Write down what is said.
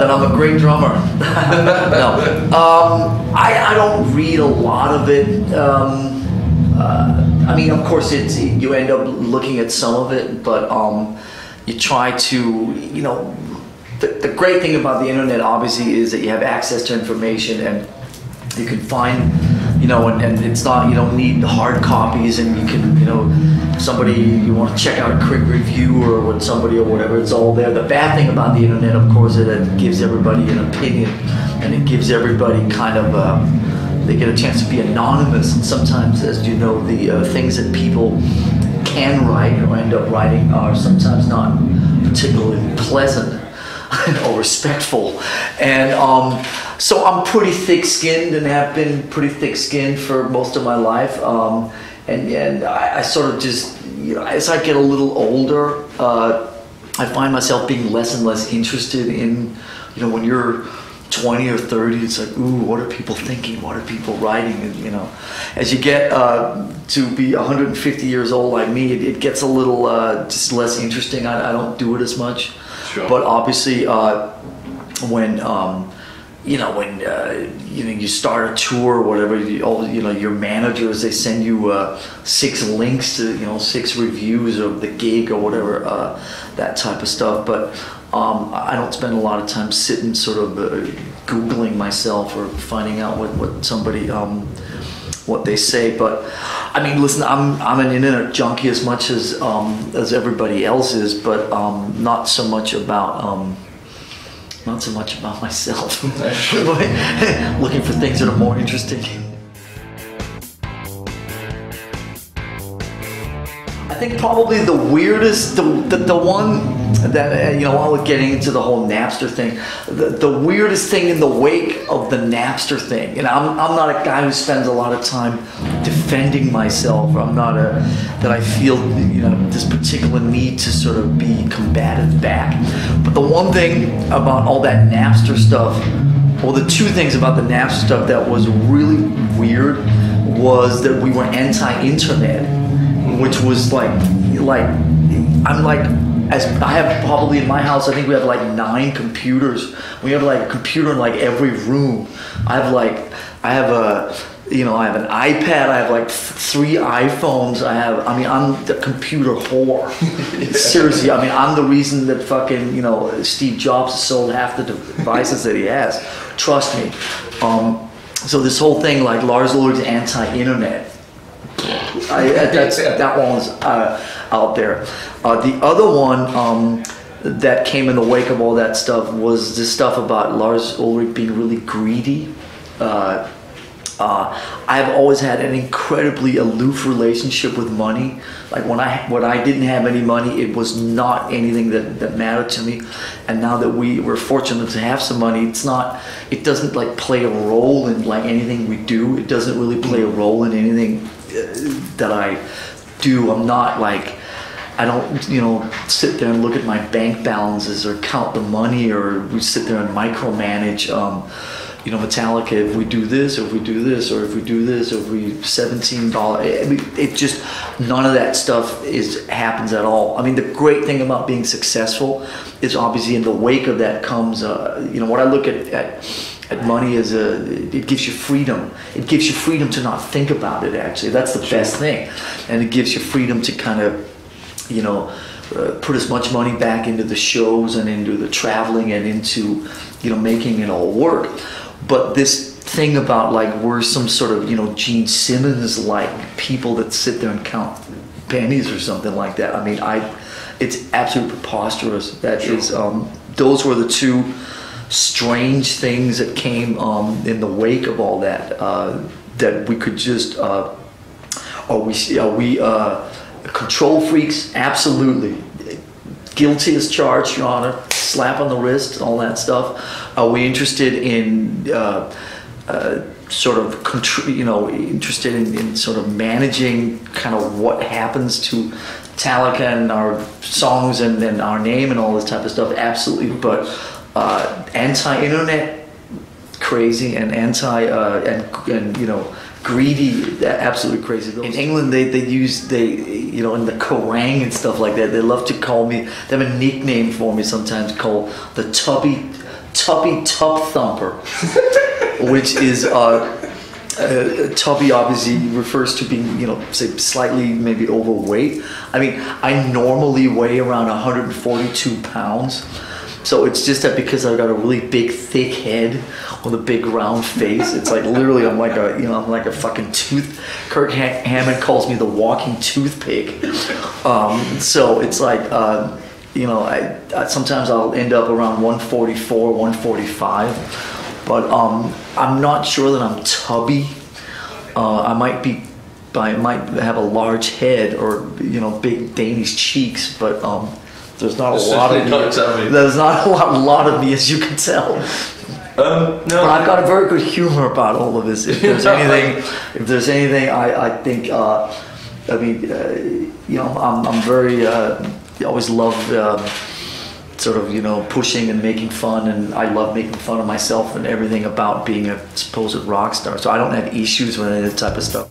but I'm a great drummer. No, I don't read a lot of it. I mean, of course, you end up looking at some of it, but you try to, you know, the great thing about the internet, obviously, is that you have access to information and you can find, you know, and it's not, you don't need hard copies, and you can, you know, somebody, you want to check out a quick review or what somebody or whatever, it's all there. The bad thing about the internet, of course, is that it gives everybody an opinion, and it gives everybody kind of, they get a chance to be anonymous, and sometimes, as you know, the things that people can write or end up writing are sometimes not particularly pleasant or respectful, and so I'm pretty thick-skinned and have been pretty thick-skinned for most of my life, and I sort of just, you know, as I get a little older, I find myself being less and less interested in, you know, when you're 20 or 30, it's like, ooh, what are people thinking? What are people writing? And, you know, as you get to be 150 years old like me, it gets a little just less interesting. I don't do it as much. Sure. But obviously, when you know, when you know, you start a tour or whatever, you know, your managers, they send you 6 links to, you know, 6 reviews of the gig or whatever, that type of stuff. But I don't spend a lot of time sitting sort of Googling myself or finding out what somebody what they say. But I mean, listen, I'm an internet junkie as much as everybody else is, but not so much about myself. Looking for things that are more interesting. I think probably the weirdest, the one that, you know, while we're getting into the whole Napster thing, the weirdest thing in the wake of the Napster thing, and I'm not a guy who spends a lot of time defending myself. I'm not that I feel, you know, this particular need to sort of be combative back. But the one thing about all that Napster stuff, well, the 2 things about the Napster stuff that was really weird was that we were anti-internet, which was like I'm like, as I have probably in my house, I think we have like 9 computers. We have like a computer in like every room. I have a, you know, I have an iPad. I have like 3 iPhones. I mean, I'm the computer whore. Seriously, I mean, I'm the reason that fucking, you know, Steve Jobs sold half the devices that he has. Trust me. So this whole thing, like Lars Ulrich's anti-internet, that one's out there. The other one that came in the wake of all that stuff was this stuff about Lars Ulrich being really greedy. I've always had an incredibly aloof relationship with money. Like when I didn't have any money, it was not anything that mattered to me. And now that we're fortunate to have some money, it doesn't like play a role in like anything we do. It doesn't really play a role in anything that I do. I'm not like, I don't, you know, sit there and look at my bank balances or count the money, or we sit there and micromanage, you know, Metallica, if we do this, or if we do this, or if we do this, or if we $17. I mean, it just, none of that stuff happens at all. I mean, the great thing about being successful is obviously in the wake of that comes, you know, what I look at money is it gives you freedom. It gives you freedom to not think about it, actually. That's the best thing. And it gives you freedom to kind of, you know, put as much money back into the shows and into the traveling and into, you know, making it all work. But this thing about like we're some sort of, you know, Gene Simmons like people that sit there and count pennies or something like that. I mean, it's absolutely preposterous. That is, those were the 2 strange things that came in the wake of all that, that we could just, are we control freaks? Absolutely. Guilty as charged, Your Honor. Slap on the wrist, all that stuff. Are we interested in sort of, you know, interested in sort of managing kind of what happens to Metallica and our songs and our name and all this type of stuff? Absolutely. But anti-internet crazy and and you know, greedy, absolutely crazy. In England, they you know, in the Kerrang and stuff like that, they love to call me. They have a nickname for me sometimes called the Tubby Tub Thumper, which is tubby obviously refers to being, you know, say slightly maybe overweight. I mean, I normally weigh around 142 pounds. So it's just that because I've got a really big, thick head with a big round face, it's like literally I'm like a, you know, I'm like a fucking tooth. Kirk Hammond calls me the walking toothpick. So it's like, you know, I sometimes I'll end up around 144, 145, but I'm not sure that I'm tubby. I might have a large head or, you know, big Danish cheeks, but there's not a lot of me. There's not a lot of me, as you can tell. No. But I've got a very good humor about all of this. If there's anything, I think, I mean, you know, I'm very, I always love sort of, you know, pushing and making fun, and I love making fun of myself and everything about being a supposed rock star. So I don't have issues with any of that type of stuff.